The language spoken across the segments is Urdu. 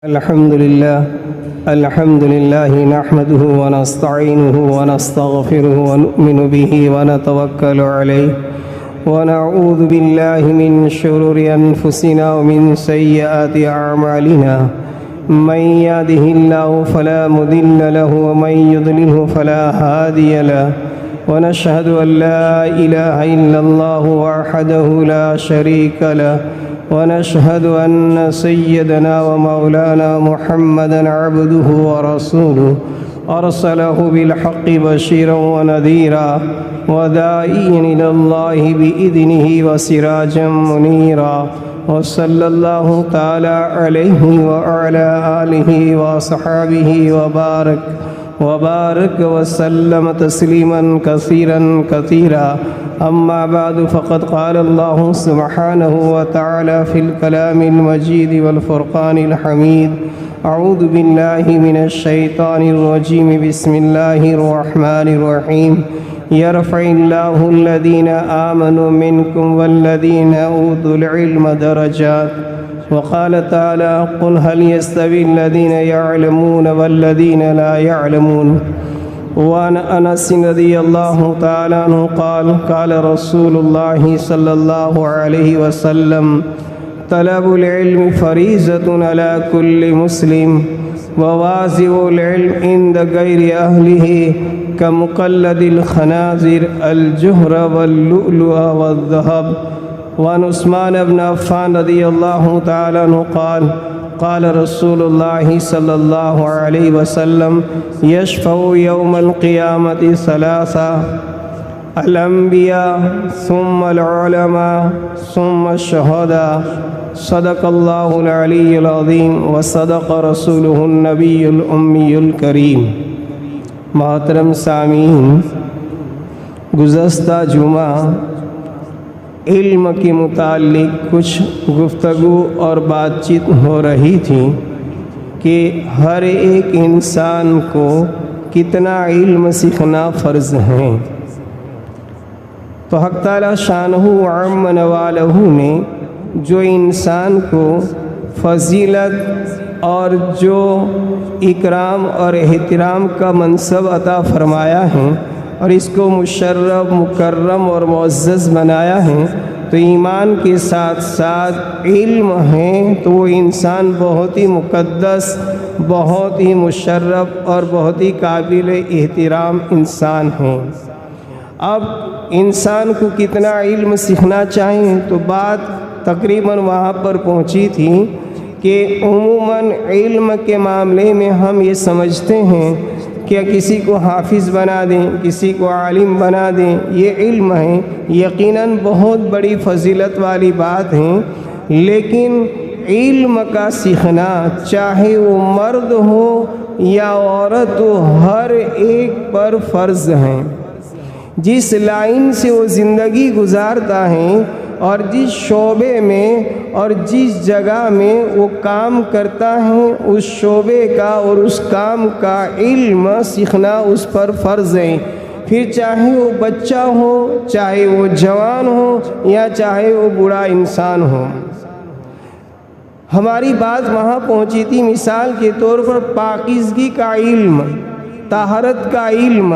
الحمد لله نحمده ونستعينه ونستغفره ونؤمن به ونتوكل عليه ونعوذ بالله من شرور أنفسنا ومن سيئات أعمالنا من يهده الله فلا مضل له ومن يضلله فلا هادي له ونشهد أن لا إله إلا الله وحده لا شريك له ونشهد أن سيدنا ومولانا محمدًا عبده ورسوله أرسله بالحق بشيرا ونذيرا وداعيا إلى الله بإذنه وسراجا منيرا وصلى الله تعالى عليه وعلى آله وصحبه وبارك وسلم تسليما كثيرا أما بعد فقد قال الله سبحانه وتعالى في الكلام المجيد والفرقان الحميد أعوذ بالله من الشيطان الرجيم بسم الله الرحمن الرحيم يرفع الله الذين آمنوا منكم والذين أوتوا العلم درجات وقال تعالى قل هل يستوي الذين يعلمون والذين لا يعلمون وعن أنس رضي الله تعالى عنه قال رسول الله صلى الله عليه وسلم طلب العلم فريضة على كل مسلم ووازع العلم عند غير أهله كمقلد الخنازير الجهر واللؤلؤ والذهب. وعن عثمان بن عفان رضي الله تعالى عنه قال رسول الله صلى الله عليه وسلم يشفع يوم القيامة ثلاثة الأنبياء ثم العلماء ثم الشهداء صدق الله العلي العظيم وصدق رسوله النبي الأمي الكريم. محترم سامعین، گزشتہ جمعہ علم کے متعلق کچھ گفتگو اور بات چیت ہو رہی تھی کہ ہر ایک انسان کو کتنا علم سیکھنا فرض ہے. تو حق تعالی شانہ وعم نوالہ نے جو انسان کو فضیلت اور جو اکرام اور احترام کا منصب عطا فرمایا ہے اور اس کو مشرف، مکرم اور معزز بنایا ہے، تو ایمان کے ساتھ ساتھ علم ہے تو وہ انسان بہت ہی مقدس، بہت ہی مشرف اور بہت ہی قابل احترام انسان ہے. اب انسان کو کتنا علم سیکھنا چاہیے تو بات تقریباً وہاں پر پہنچی تھی کہ عموماً علم کے معاملے میں ہم یہ سمجھتے ہیں کہ کسی کو حافظ بنا دیں، کسی کو عالم بنا دیں، یہ علم ہے. یقیناً بہت بڑی فضیلت والی بات ہے، لیکن علم کا سیکھنا چاہے وہ مرد ہو یا عورت ہو ہر ایک پر فرض ہے. جس لائن سے وہ زندگی گزارتا ہے اور جس شعبے میں اور جس جگہ میں وہ کام کرتا ہے اس شعبے کا اور اس کام کا علم سیکھنا اس پر فرض ہے. پھر چاہے وہ بچہ ہو، چاہے وہ جوان ہو یا چاہے وہ بوڑھا انسان ہو. ہماری بات وہاں پہنچی تھی مثال کے طور پر پاکیزگی کا علم، طہارت کا علم،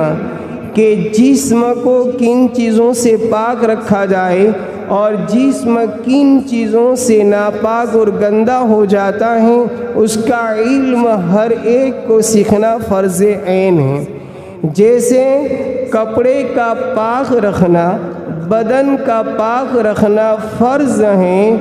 کہ جسم کو کن چیزوں سے پاک رکھا جائے اور جسم کن چیزوں سے ناپاک اور گندا ہو جاتا ہے اس کا علم ہر ایک کو سیکھنا فرض عین ہے. جیسے کپڑے کا پاک رکھنا، بدن کا پاک رکھنا فرض ہے،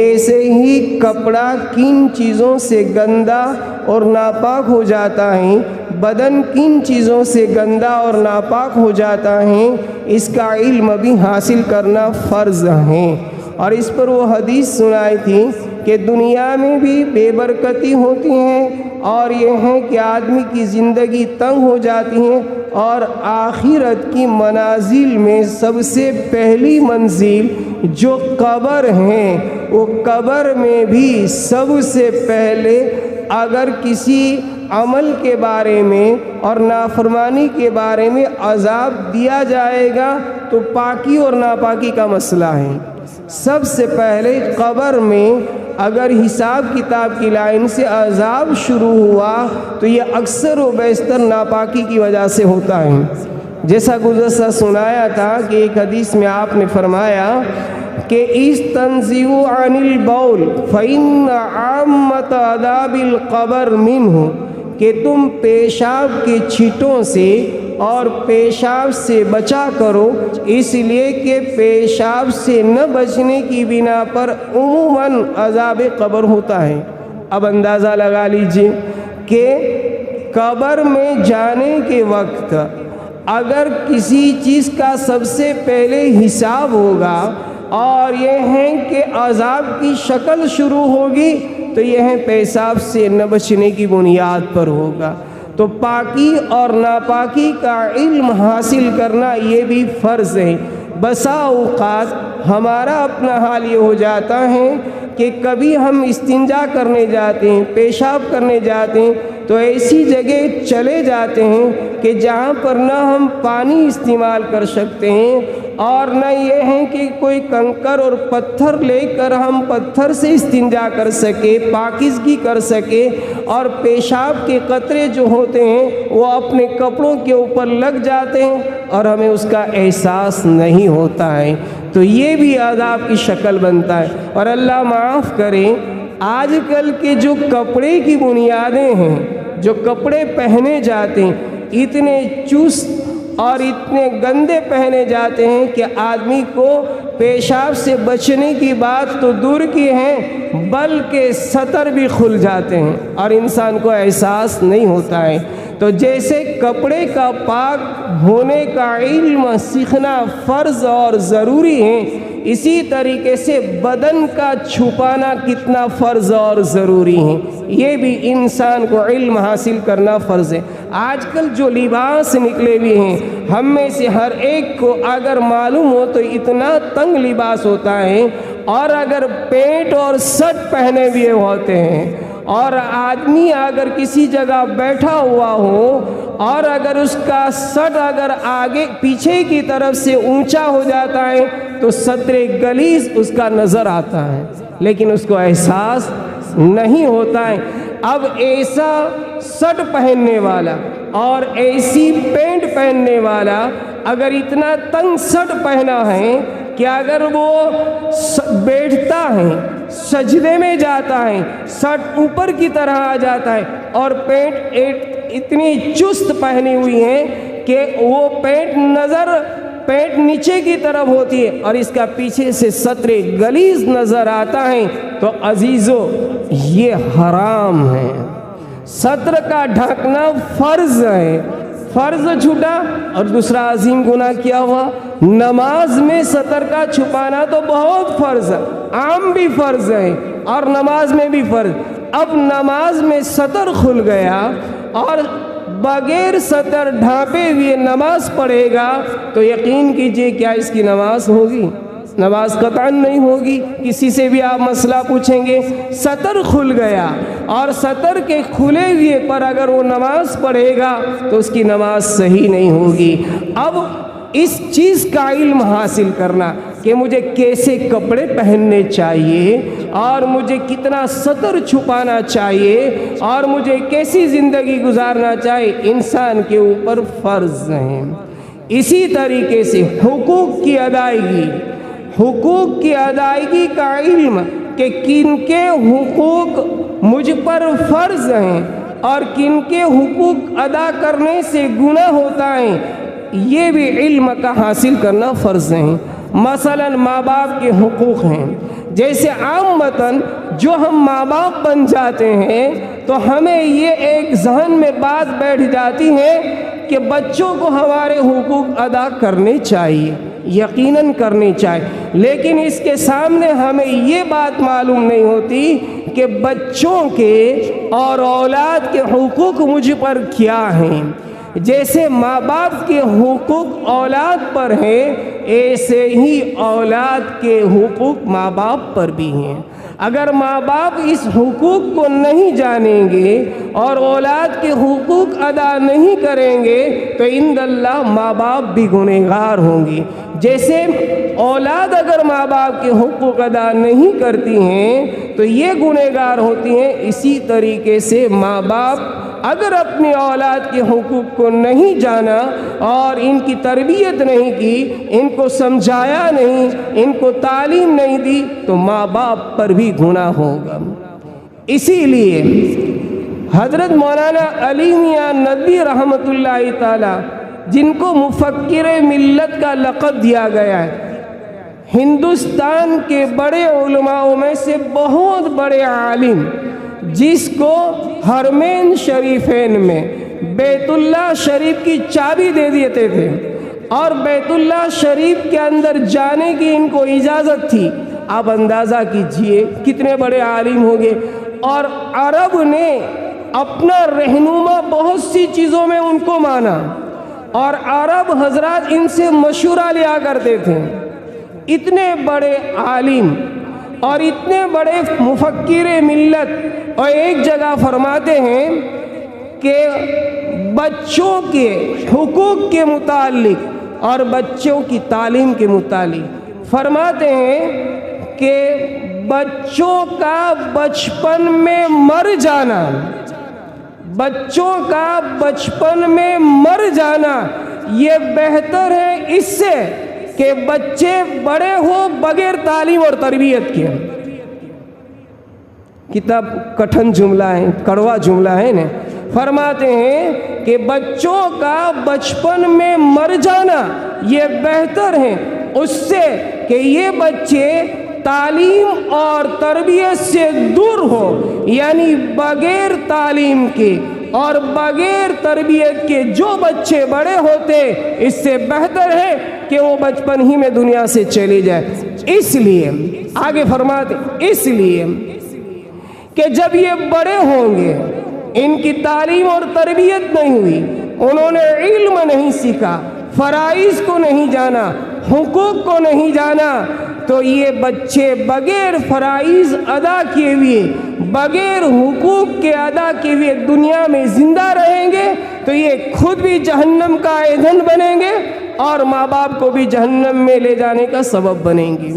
ایسے ہی کپڑا کن چیزوں سے گندا اور ناپاک ہو جاتا ہے، بدن کن چیزوں سے گندا اور ناپاک ہو جاتا ہے، اس کا علم بھی حاصل کرنا فرض ہے. اور اس پر وہ حدیث سنائی تھی کہ دنیا میں بھی بے برکتی ہوتی ہے اور یہ ہے کہ آدمی کی زندگی تنگ ہو جاتی ہے اور آخرت کی منازل میں سب سے پہلی منزل جو قبر ہے، وہ قبر میں بھی سب سے پہلے اگر کسی عمل کے بارے میں اور نافرمانی کے بارے میں عذاب دیا جائے گا تو پاکی اور ناپاکی کا مسئلہ ہے. سب سے پہلے قبر میں اگر حساب کتاب کی لائن سے عذاب شروع ہوا تو یہ اکثر و بیشتر ناپاکی کی وجہ سے ہوتا ہے۔ جیسا گزشتہ سنایا تھا کہ ایک حدیث میں آپ نے فرمایا کہ استنزئوا عن البول فإن عامۃ عذاب القبر منہ، کہ تم پیشاب کے چھٹوں سے اور پیشاب سے بچا کرو، اس لیے کہ پیشاب سے نہ بچنے کی بنا پر عموماً عذاب قبر ہوتا ہے۔ اب اندازہ لگا لیجئے کہ قبر میں جانے کے وقت اگر کسی چیز کا سب سے پہلے حساب ہوگا اور یہ ہے کہ عذاب کی شکل شروع ہوگی تو یہ ہے پیشاب سے نہ بچنے کی بنیاد پر ہوگا۔ تو پاکی اور ناپاکی کا علم حاصل کرنا یہ بھی فرض ہے۔ بسا اوقات ہمارا اپنا حال یہ ہو جاتا ہے کہ کبھی ہم استنجا کرنے جاتے ہیں، پیشاب کرنے جاتے ہیں تو ایسی جگہ چلے جاتے ہیں کہ جہاں پر نہ ہم پانی استعمال کر سکتے ہیں اور نہ یہ ہے کہ کوئی کنکر اور پتھر لے کر ہم پتھر سے استنجا کر سکے، پاکیزگی کر سکے، اور پیشاب کے قطرے جو ہوتے ہیں وہ اپنے کپڑوں کے اوپر لگ جاتے ہیں اور ہمیں اس کا احساس نہیں ہوتا ہے، تو یہ بھی عذاب کی شکل بنتا ہے۔ اور اللہ معاف کرے، آج کل کے جو کپڑے کی بنیادیں ہیں، جو کپڑے پہنے جاتے ہیں، اتنے چست اور اتنے گندے پہنے جاتے ہیں کہ آدمی کو پیشاب سے بچنے کی بات تو دور کی ہے بلکہ سطر بھی کھل جاتے ہیں اور انسان کو احساس نہیں ہوتا ہے۔ تو جیسے کپڑے کا پاک ہونے کا علم سیکھنا فرض اور ضروری ہے، اسی طریقے سے بدن کا چھپانا کتنا فرض اور ضروری ہے، یہ بھی انسان کو علم حاصل کرنا فرض ہے۔ آج کل جو لباس نکلے ہوئے ہیں، ہم میں سے ہر ایک کو اگر معلوم ہو تو اتنا تنگ لباس ہوتا ہے، اور اگر پینٹ اور شرٹ پہنے ہوئے ہوتے ہیں اور آدمی اگر کسی جگہ بیٹھا ہوا ہو اور اگر اس کا شرٹ اگر آگے پیچھے کی طرف سے اونچا ہو جاتا ہے تو سطر غلیظ اس کا نظر آتا ہے، لیکن اس کو احساس نہیں ہوتا ہے۔ اب ایسا شرٹ پہننے والا اور ایسی پینٹ پہننے والا اگر اتنا تنگ شرٹ پہنا ہے کہ اگر وہ بیٹھتا ہے، سجدے میں جاتا ہے، شرٹ اوپر کی طرح آ جاتا ہے اور پینٹ اتنی چست پہنی ہوئی ہے کہ وہ پینٹ نیچے کی طرف ہوتی ہے اور اس کا پیچھے سے سطر غلیظ نظر آتا ہے، تو عزیزو یہ حرام ہے۔ سطر کا ڈھکنا فرض ہے، فرض چھوٹا اور دوسرا عظیم گناہ کیا ہوا۔ نماز میں سطر کا چھپانا تو بہت فرض ہے، عام بھی فرض ہے اور نماز میں بھی فرض۔ اب نماز میں سطر کھل گیا اور بغیر سطر ڈھانپے ہوئے نماز پڑھے گا تو یقین کیجئے کیا اس کی نماز ہوگی؟ نماز قطعاً نہیں ہوگی۔ کسی سے بھی آپ مسئلہ پوچھیں گے، سطر کھل گیا اور سطر کے کھلے ہوئے پر اگر وہ نماز پڑھے گا تو اس کی نماز صحیح نہیں ہوگی۔ اب اس چیز کا علم حاصل کرنا کہ مجھے کیسے کپڑے پہننے چاہیے اور مجھے کتنا سطر چھپانا چاہیے اور مجھے کیسی زندگی گزارنا چاہیے، انسان کے اوپر فرض ہے۔ اسی طریقے سے حقوق کی ادائیگی کا علم کہ کن کے حقوق مجھ پر فرض ہیں اور کن کے حقوق ادا کرنے سے گناہ ہوتا ہے، یہ بھی علم کا حاصل کرنا فرض ہے۔ مثلا ماں باپ کے حقوق ہیں، جیسے عامتاً جو ہم ماں باپ بن جاتے ہیں تو ہمیں یہ ایک ذہن میں بات بیٹھ جاتی ہے کہ بچوں کو ہمارے حقوق ادا کرنے چاہیے، یقیناً کرنی چاہیے، لیکن اس کے سامنے ہمیں یہ بات معلوم نہیں ہوتی کہ بچوں کے اور اولاد کے حقوق مجھ پر کیا ہیں۔ جیسے ماں باپ کے حقوق اولاد پر ہیں، ایسے ہی اولاد کے حقوق ماں باپ پر بھی ہیں۔ اگر ماں باپ اس حقوق کو نہیں جانیں گے اور اولاد کے حقوق ادا نہیں کریں گے تو عند اللہ ماں باپ بھی گنہگار ہوں گی۔ جیسے اولاد اگر ماں باپ کے حقوق ادا نہیں کرتی ہیں تو یہ گنہگار ہوتی ہیں، اسی طریقے سے ماں باپ اگر اپنی اولاد کے حقوق کو نہیں جانا اور ان کی تربیت نہیں کی، ان کو سمجھایا نہیں، ان کو تعلیم نہیں دی تو ماں باپ پر بھی گناہ ہوگا۔ اسی لیے حضرت مولانا علی میاں ندوی رحمۃ اللہ تعالی، جن کو مفکر ملت کا لقب دیا گیا ہے، ہندوستان کے بڑے علماء میں سے بہت بڑے عالم، جس کو حرمین شریفین میں بیت اللہ شریف کی چابی دے دیتے تھے اور بیت اللہ شریف کے اندر جانے کی ان کو اجازت تھی۔ آپ اندازہ کیجئے کتنے بڑے عالم ہوں گے، اور عرب نے اپنا رہنما بہت سی چیزوں میں ان کو مانا، اور عرب حضرات ان سے مشورہ لیا کرتے تھے۔ اتنے بڑے عالم اور اتنے بڑے مفکر ملت، اور ایک جگہ فرماتے ہیں کہ بچوں کے حقوق کے متعلق اور بچوں کی تعلیم کے متعلق فرماتے ہیں کہ بچوں کا بچپن میں مر جانا، بچوں کا بچپن میں مر جانا یہ بہتر ہے اس سے کہ بچے بڑے ہو بغیر تعلیم اور تربیت کے۔ کتاب کٹھن جملہ ہے، کڑوا جملہ ہے نا۔ فرماتے ہیں کہ بچوں کا بچپن میں مر جانا یہ بہتر ہے اس سے کہ یہ بچے تعلیم اور تربیت سے دور ہو، یعنی بغیر تعلیم کے اور بغیر تربیت کے جو بچے بڑے ہوتے، اس سے بہتر ہے کہ وہ بچپن ہی میں دنیا سے چلے جائے۔ اس لیے آگے فرماتے اس لیے کہ جب یہ بڑے ہوں گے، ان کی تعلیم اور تربیت نہیں ہوئی، انہوں نے علم نہیں سیکھا، فرائض کو نہیں جانا، حقوق کو نہیں جانا، تو یہ بچے بغیر فرائض ادا کیے ہوئے، بغیر حقوق کے ادا کیے ہوئے دنیا میں زندہ رہیں گے تو یہ خود بھی جہنم کا ایندھن بنیں گے اور ماں باپ کو بھی جہنم میں لے جانے کا سبب بنیں گے۔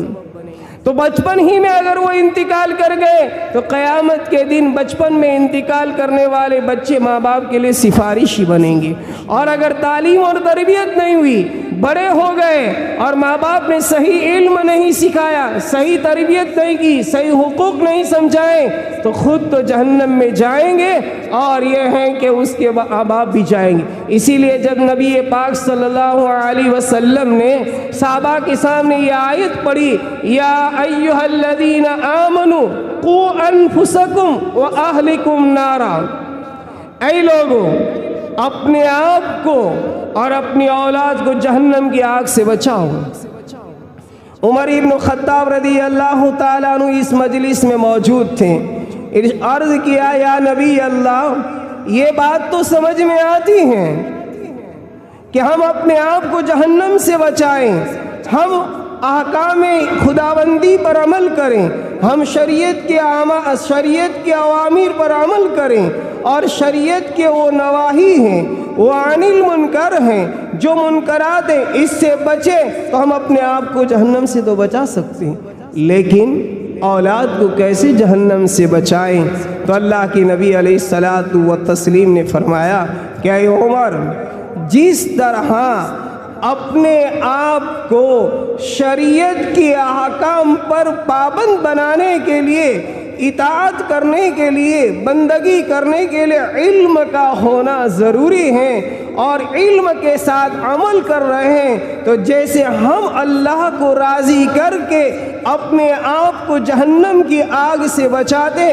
تو بچپن ہی میں اگر وہ انتقال کر گئے تو قیامت کے دن بچپن میں انتقال کرنے والے بچے ماں باپ کے لیے سفارشی بنیں گے۔ اور اگر تعلیم اور تربیت نہیں ہوئی، بڑے ہو گئے اور ماں باپ نے صحیح علم نہیں سکھایا، صحیح تربیت نہیں کی، صحیح حقوق نہیں سمجھائے تو خود تو جہنم میں جائیں گے اور یہ ہیں کہ اس کے ماں باپ بھی جائیں گے۔ اسی لیے جب نبی پاک صلی اللہ علیہ وسلم نے صحابہ کے سامنے یہ آیت پڑھی، یا ایھا الذین آمنوا قوا انفسکم واہلکم نارا، اے لوگوں اپنے آپ کو اور اپنی اولاد کو جہنم کی آگ سے بچاؤ۔ عمر ابن خطاب رضی اللہ تعالیٰ عنہ اس مجلس میں موجود تھے۔ عرض کیا، یا نبی اللہ، یہ بات تو سمجھ میں آتی ہے کہ ہم اپنے آپ کو جہنم سے بچائیں، ہم احکام خداوندی پر عمل کریں، ہم شریعت کے اوامر پر عمل کریں، اور شریعت کے وہ نواہی ہیں، وہ عن المنکر ہیں، جو منکرات ہیں، اس سے بچیں تو ہم اپنے آپ کو جہنم سے تو بچا سکتے ہیں، لیکن اولاد کو کیسے جہنم سے بچائیں؟ تو اللہ کے نبی علیہ الصلاۃ والتسلیم نے فرمایا کہ اے عمر، جس طرح اپنے آپ کو شریعت کے احکام پر پابند بنانے کے لیے، اطاعت کرنے کے لیے، بندگی کرنے کے لیے علم کا ہونا ضروری ہے اور علم کے ساتھ عمل کر رہے ہیں، تو جیسے ہم اللہ کو راضی کر کے اپنے آپ کو جہنم کی آگ سے بچاتے،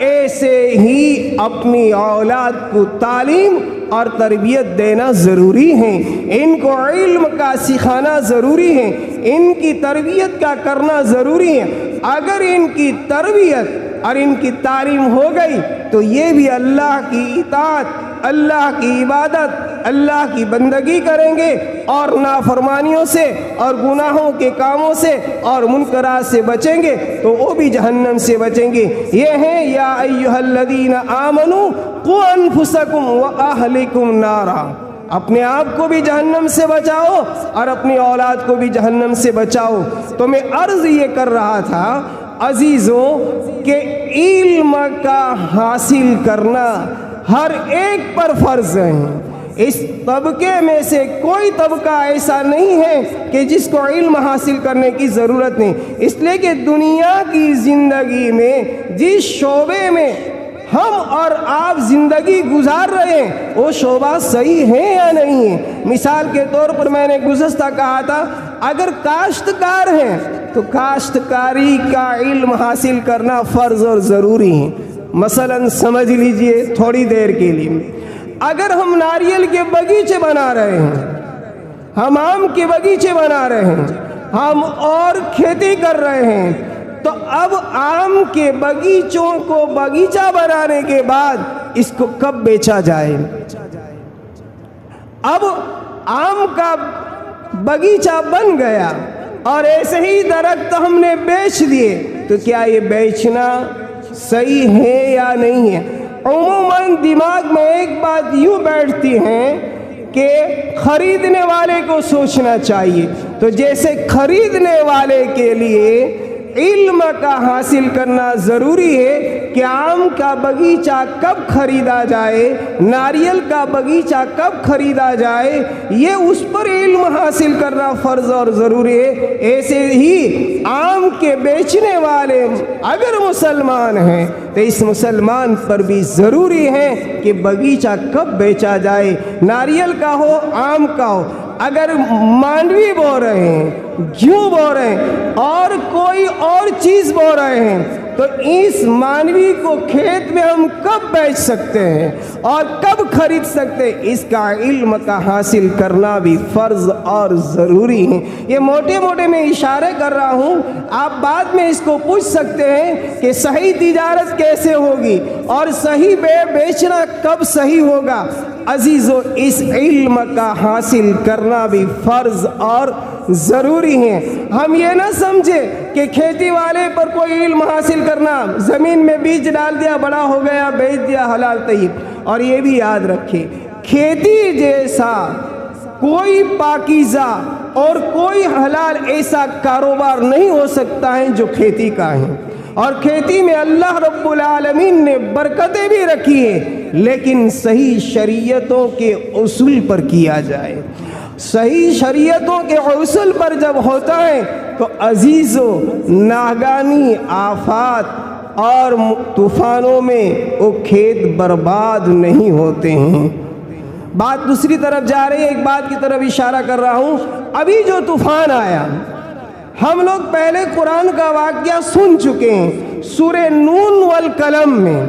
ایسے ہی اپنی اولاد کو تعلیم اور تربیت دینا ضروری ہے، ان کو علم کا سکھانا ضروری ہے، ان کی تربیت کا کرنا ضروری ہے۔ اگر ان کی تربیت اور ان کی تعلیم ہو گئی تو یہ بھی اللہ کی اطاعت، اللہ کی عبادت اللہ کی بندگی کریں گے اور نافرمانیوں سے اور گناہوں کے کاموں سے اور منکرات سے بچیں گے تو وہ بھی جہنم سے بچیں گے۔ یہ ہیں یا ایھا الذین آمنوا قوا انفسکم واہلکم نارا، اپنے آپ کو بھی جہنم سے بچاؤ اور اپنی اولاد کو بھی جہنم سے بچاؤ۔ تو میں عرض یہ کر رہا تھا عزیزوں کہ علم کا حاصل کرنا ہر ایک پر فرض ہے۔ اس طبقے میں سے کوئی طبقہ ایسا نہیں ہے کہ جس کو علم حاصل کرنے کی ضرورت نہیں، اس لیے کہ دنیا کی زندگی میں جس شعبے میں ہم اور آپ زندگی گزار رہے ہیں وہ شعبہ صحیح ہے یا نہیں ہے۔ مثال کے طور پر میں نے گزشتہ کہا تھا اگر کاشتکار ہیں تو کاشتکاری کا علم حاصل کرنا فرض اور ضروری ہے۔ مثلا سمجھ لیجئے تھوڑی دیر کے لیے، اگر ہم ناریل کے باغیچے بنا رہے ہیں، ہم آم کے باغیچے بنا رہے ہیں، ہم اور کھیتی کر رہے ہیں، تو اب آم کے باغیچوں کو باغیچہ بنانے کے بعد اس کو کب بیچا جائے؟ اب آم کا باغیچہ بن گیا اور ایسے ہی درخت ہم نے بیچ دیے، تو کیا یہ بیچنا صحیح ہے یا نہیں ہے؟ عموماً دماغ میں ایک بات یوں بیٹھتی ہے کہ خریدنے والے کو سوچنا چاہیے، تو جیسے خریدنے والے کے لیے علم کا حاصل کرنا ضروری ہے کہ آم کا باغیچہ کب خریدا جائے، ناریل کا باغیچہ کب خریدا جائے، یہ اس پر علم حاصل کرنا فرض اور ضروری ہے۔ ایسے ہی آم کے بیچنے والے اگر مسلمان ہیں تو اس مسلمان پر بھی ضروری ہے کہ باغیچہ کب بیچا جائے، ناریل کا ہو آم کا ہو۔ اگر مانڈوی بو رہے ہیں، گیہوں بو رہے ہیں اور کوئی اور چیز بو رہے ہیں تو اس مانڈوی کو کھیت میں ہم کب بیچ سکتے ہیں اور کب خرید سکتے ہیں، اس کا علم کا حاصل کرنا بھی فرض اور ضروری ہے۔ یہ موٹے موٹے میں اشارے کر رہا ہوں، آپ بعد میں اس کو پوچھ سکتے ہیں کہ صحیح تجارت کیسے ہوگی اور صحیح بیچنا کب صحیح ہوگا۔ عزیزو اس علم کا حاصل کرنا بھی فرض اور ضروری ہے۔ ہم یہ نہ سمجھے کہ کھیتی والے پر کوئی علم حاصل کرنا، زمین میں بیج ڈال دیا بڑا ہو گیا بیچ دیا حلال طیب۔ اور یہ بھی یاد رکھے کھیتی جیسا کوئی پاکیزہ اور کوئی حلال ایسا کاروبار نہیں ہو سکتا ہے جو کھیتی کا ہے، اور کھیتی میں اللہ رب العالمین نے برکتیں بھی رکھی ہیں، لیکن صحیح شریعتوں کے اصول پر کیا جائے۔ صحیح شریعتوں کے اصول پر جب ہوتا ہے تو عزیزو ناگانی آفات اور طوفانوں میں وہ کھیت برباد نہیں ہوتے ہیں۔ بات دوسری طرف جا رہی ہے، ایک بات کی طرف اشارہ کر رہا ہوں۔ ابھی جو طوفان آیا ہم لوگ پہلے قرآن کا واقعہ سن چکے ہیں، سورہ نون والقلم میں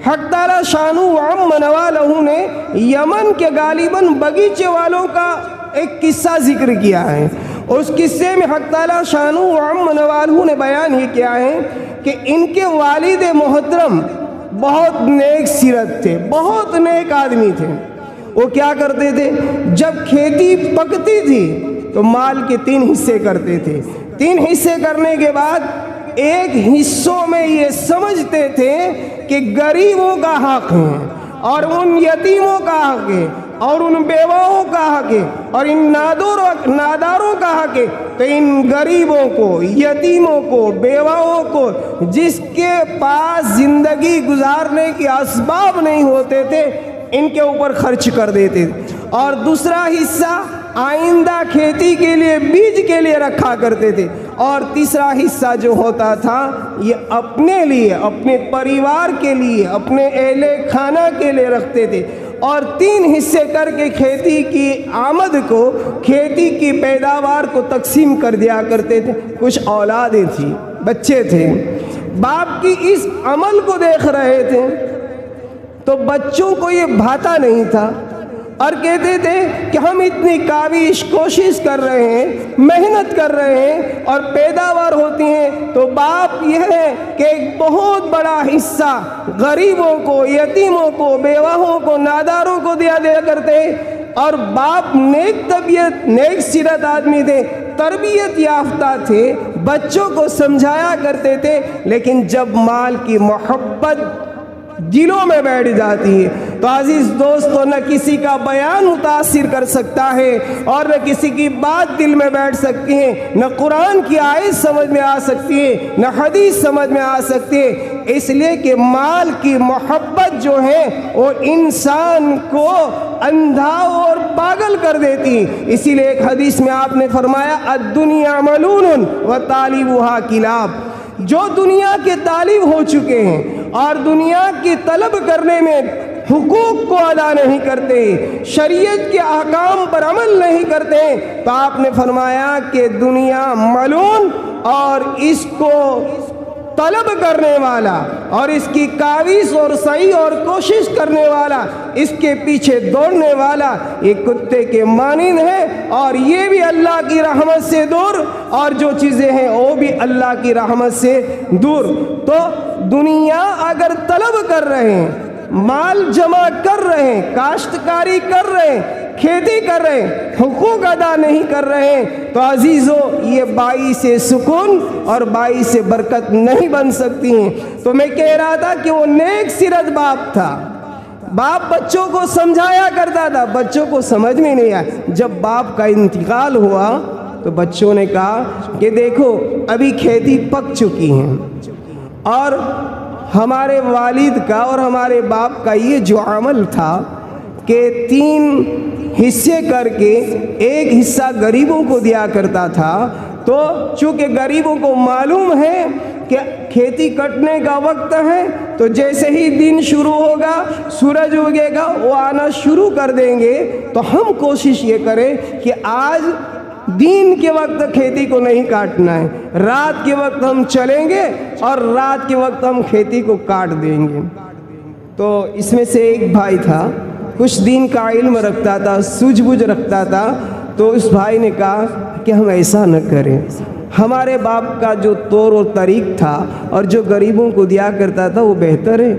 حق تعالی شانہ وعم نوالہ نے یمن کے غالباً باغیچے والوں کا ایک قصہ ذکر کیا ہے۔ اس قصے میں حق تعالی شانہ وعم نوالہ نے بیان یہ کیا ہے کہ ان کے والد محترم بہت نیک سیرت تھے، بہت نیک آدمی تھے۔ وہ کیا کرتے تھے، جب کھیتی پکتی تھی تو مال کے 3 حصے کرتے تھے۔ 3 حصے کرنے کے بعد ایک حصوں میں یہ سمجھتے تھے کہ غریبوں کا حق ہے اور ان یتیموں کا حق ہے اور ان بیواؤں کا حق ہے اور ان ناداروں کا حق ہے، تو ان غریبوں کو، یتیموں کو، بیواؤں کو، جس کے پاس زندگی گزارنے کے اسباب نہیں ہوتے تھے، ان کے اوپر خرچ کر دیتے تھے، اور دوسرا حصہ آئندہ کھیتی کے لیے، بیج کے لیے رکھا کرتے تھے، اور تیسرا حصہ جو ہوتا تھا یہ اپنے لیے، اپنے پریوار کے لیے، اپنے اہل خانہ کے لیے رکھتے تھے، اور 3 حصے کر کے کھیتی کی آمد کو، کھیتی کی پیداوار کو تقسیم کر دیا کرتے تھے۔ کچھ اولادیں تھیں، بچے تھے، باپ کی اس عمل کو دیکھ رہے تھے تو بچوں کو یہ بھاتا نہیں تھا اور کہتے تھے کہ ہم اتنی کاوش کوشش کر رہے ہیں، محنت کر رہے ہیں اور پیداوار ہوتی ہیں، تو باپ یہ ہے کہ ایک بہت بڑا حصہ غریبوں کو، یتیموں کو، بیواہوں کو، ناداروں کو دیا کرتے، اور باپ نیک طبیعت نیک سیرت آدمی تھے، تربیت یافتہ تھے، بچوں کو سمجھایا کرتے تھے، لیکن جب مال کی محبت دلوں میں بیٹھ جاتی ہے تو عزیز دوستو نہ کسی کا بیان متاثر کر سکتا ہے اور نہ کسی کی بات دل میں بیٹھ سکتی ہے، نہ قرآن کی آیت سمجھ میں آ سکتی ہے، نہ حدیث سمجھ میں آ سکتی ہے، اس لیے کہ مال کی محبت جو ہے وہ انسان کو اندھا اور پاگل کر دیتی ہے۔ اسی لیے ایک حدیث میں آپ نے فرمایا الدنیا ملعون وطالبها کلاب، جو دنیا کے طالب ہو چکے ہیں اور دنیا کی طلب کرنے میں حقوق کو ادا نہیں کرتے، شریعت کے احکام پر عمل نہیں کرتے، تو آپ نے فرمایا کہ دنیا ملعون، اور اس کو طلب کرنے والا اور اس کی کاوش اور سعی اور کوشش کرنے والا، اس کے پیچھے دوڑنے والا یہ کتے کے مانند ہے، اور یہ بھی اللہ کی رحمت سے دور، اور جو چیزیں ہیں وہ بھی اللہ کی رحمت سے دور۔ تو دنیا اگر طلب کر رہے ہیں، مال جمع کر رہے ہیں، کاشتکاری کر رہے ہیں، کھیتی کر رہے ہیں، حقوق ادا نہیں کر رہے ہیں، تو عزیزو یہ باعث سکون اور باعث برکت نہیں بن سکتی ہیں۔ تو میں کہہ رہا تھا کہ وہ نیک سیرت باپ تھا، باپ بچوں کو سمجھایا کرتا تھا، بچوں کو سمجھ میں نہیں آیا۔ جب باپ کا انتقال ہوا تو بچوں نے کہا کہ دیکھو ابھی کھیتی پک چکی ہیں، اور ہمارے والد کا اور ہمارے باپ کا یہ جو عمل تھا کہ 3 حصے کر کے ایک حصہ غریبوں کو دیا کرتا تھا، تو چونکہ غریبوں کو معلوم ہے کہ کھیتی کٹنے کا وقت ہے، تو جیسے ہی دن شروع ہوگا، سورج اگے گا، وہ آنا شروع کر دیں گے، تو ہم کوشش یہ کریں کہ آج دن کے وقت کھیتی کو نہیں کاٹنا ہے، رات کے وقت ہم چلیں گے اور رات کے وقت ہم کھیتی کو کاٹ دیں گے۔ تو اس میں سے ایک بھائی تھا، کچھ دین کا علم رکھتا تھا، سوجھ بوجھ رکھتا تھا، تو اس بھائی نے کہا کہ ہم ایسا نہ کریں، ہمارے باپ کا جو طور و طریق تھا اور جو غریبوں کو دیا کرتا تھا وہ بہتر ہے،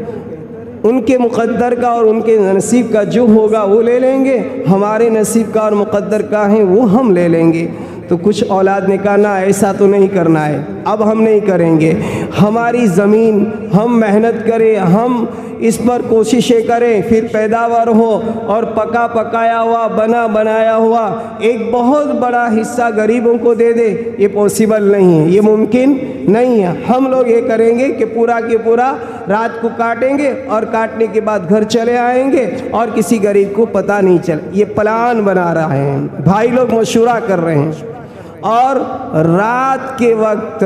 ان کے مقدر کا اور ان کے نصیب کا جو ہوگا وہ لے لیں گے، ہمارے نصیب کا اور مقدر کا ہے وہ ہم لے لیں گے۔ تو کچھ اولاد نے کہا نہ ایسا تو نہیں کرنا ہے، اب ہم نہیں کریں گے، ہماری زمین ہم محنت کریں، ہم اس پر کوششیں کریں، پھر پیداوار ہو اور پکا پکایا ہوا بنا بنایا ہوا ایک بہت بڑا حصہ غریبوں کو دے دے، یہ پاسبل نہیں ہے، یہ ممکن نہیں ہے۔ ہم لوگ یہ کریں گے کہ پورا کے پورا رات کو کاٹیں گے اور کاٹنے کے بعد گھر چلے آئیں گے اور کسی غریب کو پتہ نہیں چلے۔ یہ پلان بنا رہے ہیں، بھائی لوگ مشورہ کر رہے ہیں، اور رات کے وقت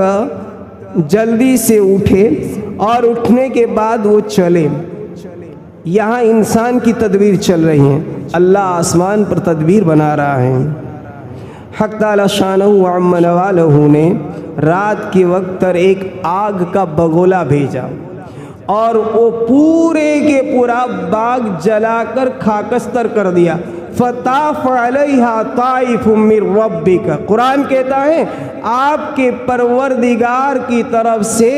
جلدی سے اٹھے اور اٹھنے کے بعد وہ چلے۔ یہاں انسان کی تدبیر چل رہی ہے، اللہ آسمان پر تدبیر بنا رہا ہے۔ حق تعالی شانہ و عم نوالہ نے رات کے وقت ایک آگ کا بگولا بھیجا اور وہ پورے کے پورا باغ جلا کر خاکستر کر دیا۔ فطاف علیہا طائف من ربک، قرآن کہتا ہے آپ کے پروردگار کی طرف سے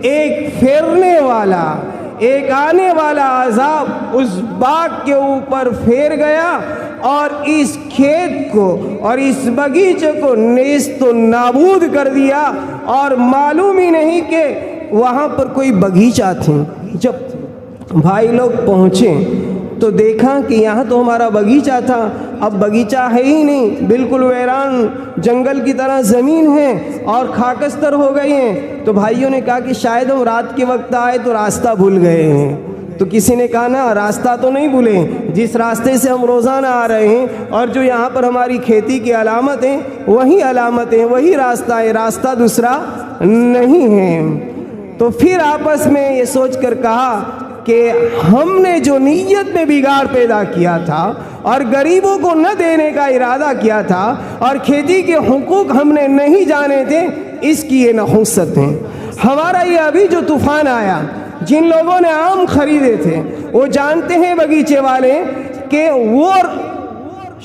ایک پھیرنے والا، ایک آنے والا عذاب اس باغ کے اوپر پھیر گیا اور اس کھیت کو اور اس باغیچے کو نیست و نابود کر دیا، اور معلوم ہی نہیں کہ وہاں پر کوئی باغیچہ تھی۔ جب بھائی لوگ پہنچے تو دیکھا کہ یہاں تو ہمارا باغیچہ تھا، اب باغیچہ ہے ہی نہیں، بالکل ویران جنگل کی طرح زمین ہے اور خاکستر ہو گئی ہیں۔ تو بھائیوں نے کہا کہ شاید ہم رات کے وقت آئے تو راستہ بھول گئے ہیں۔ تو کسی نے کہا نا راستہ تو نہیں بھولے، جس راستے سے ہم روزانہ آ رہے ہیں اور جو یہاں پر ہماری کھیتی کی علامت ہیں وہی علامتیں، وہی راستہ ہے، راستہ دوسرا نہیں ہے۔ تو پھر آپس میں یہ سوچ کر کہا کہ ہم نے جو نیت میں بگاڑ پیدا کیا تھا اور غریبوں کو نہ دینے کا ارادہ کیا تھا اور کھیتی کے حقوق ہم نے نہیں جانے تھے، اس کی یہ نحوست ہے۔ ہمارا یہ ابھی جو طوفان آیا، جن لوگوں نے آم خریدے تھے وہ جانتے ہیں باغیچے والے کہ وہ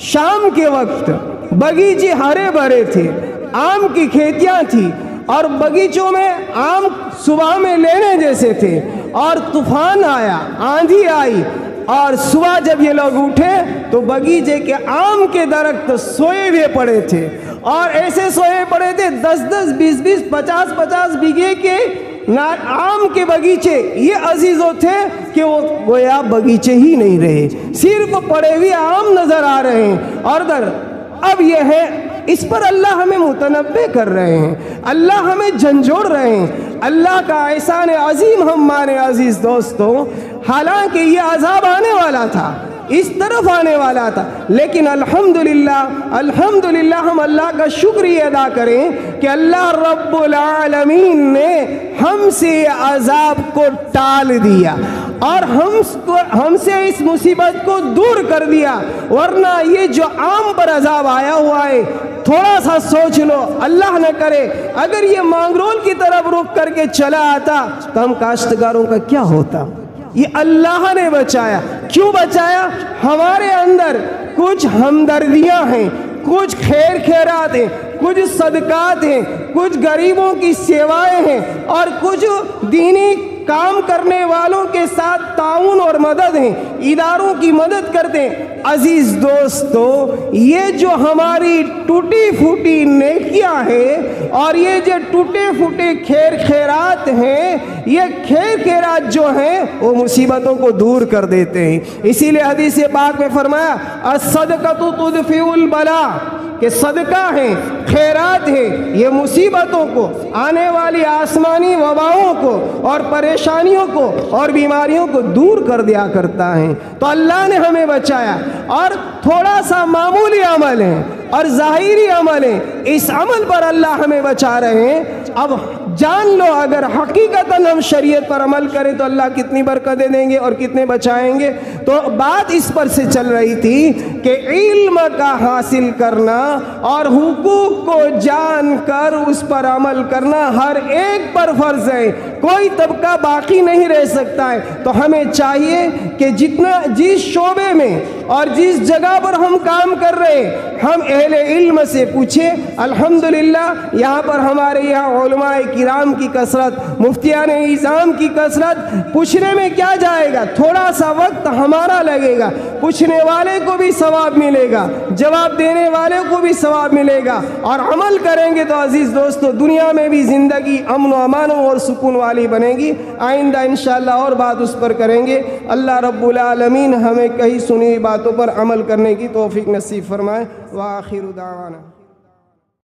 شام کے وقت باغیچے ہرے بھرے تھے، آم کی کھیتیاں تھی اور باغیچوں میں آم صبح میں لینے جیسے تھے، اور طوفان آیا، آندھی آئی، اور صبح جب یہ لوگ اٹھے تو بغیچے کے آم کے درخت سوئے ہوئے پڑے تھے، اور ایسے سوئے پڑے تھے 10-10 20-20 50-50 بیگھے کے آم کے بغیچے یہ عزیزوں تھے کہ وہ گویا بغیچے ہی نہیں رہے، صرف پڑے ہوئے آم نظر آ رہے ہیں۔ اور اب یہ ہے، اس پر اللہ ہمیں متنبہ کر رہے ہیں، اللہ ہمیں جھنجھوڑ رہے ہیں۔ اللہ کا احسان عظیم ہم مانے عزیز دوستوں، حالانکہ یہ عذاب آنے والا تھا، اس طرف آنے والا تھا، لیکن الحمدللہ ہم اللہ کا شکریہ ادا کریں کہ اللہ رب العالمین نے ہم سے عذاب کو ٹال دیا اور ہم سے اس مصیبت کو دور کر دیا، ورنہ یہ جو عام پر عذاب آیا ہوا ہے، تھوڑا سا سوچ لو، اللہ نہ کرے اگر یہ مانگرول کی طرف رخ کر کے چلا آتا تو ہم کاشتکاروں کا کیا ہوتا؟ یہ اللہ نے بچایا۔ کیوں بچایا؟ ہمارے اندر کچھ ہمدردیاں ہیں، کچھ خیر خیرات ہیں، کچھ صدقات ہیں، کچھ غریبوں کی سیوائیں ہیں، اور کچھ دینی کام کرنے والوں کے ساتھ تعاون اور مدد ہیں، اداروں کی مدد کرتے ہیں۔ عزیز دوستو، یہ جو ہماری ٹوٹی پھوٹی نیکیاں ہیں اور یہ جو ٹوٹے پھوٹے خیر خیرات ہیں، یہ خیر خیرات جو ہیں وہ مصیبتوں کو دور کر دیتے ہیں۔ اسی لیے حدیث پاک میں فرمایا الصدقۃ تدفع البلاء، کہ صدقہ ہیں، خیرات ہیں، یہ مصیبتوں کو، آنے والی آسمانی وباؤں کو اور پریشانیوں کو اور بیماریوں کو دور کر دیا کرتا ہے۔ تو اللہ نے ہمیں بچایا، اور تھوڑا سا معمولی عمل ہے اور ظاہری عمل ہے، اس عمل پر اللہ ہمیں بچا رہے ہیں۔ اب جان لو، اگر حقیقتاً ہم شریعت پر عمل کریں تو اللہ کتنی برکتیں دیں گے اور کتنے بچائیں گے۔ تو بات اس پر سے چل رہی تھی کہ علم کا حاصل کرنا اور حقوق کو جان کر اس پر عمل کرنا ہر ایک پر فرض ہے، کوئی طبقہ باقی نہیں رہ سکتا ہے۔ تو ہمیں چاہیے کہ جس شعبے میں اور جس جگہ پر ہم کام کر رہے ہیں، ہم اہل علم سے پوچھیں۔ الحمدللہ یہاں پر ہمارے یہاں علماء کرام کی کثرت، مفتیان اعظام کی کثرت، پوچھنے میں کیا جائے گا، تھوڑا سا وقت ہمارا لگے گا، پوچھنے والے کو بھی ثواب ملے گا، جواب دینے والے کو بھی ثواب ملے گا، اور عمل کریں گے تو عزیز دوستو دنیا میں بھی زندگی امن و امان اور سکون والی بنے گی۔ آئندہ انشاءاللہ اور بات اس پر کریں گے۔ اللہ رب العالمین ہمیں کہیں سنی باتوں پر عمل کرنے کی توفیق نصیب فرمائے۔ وآخر دعوانا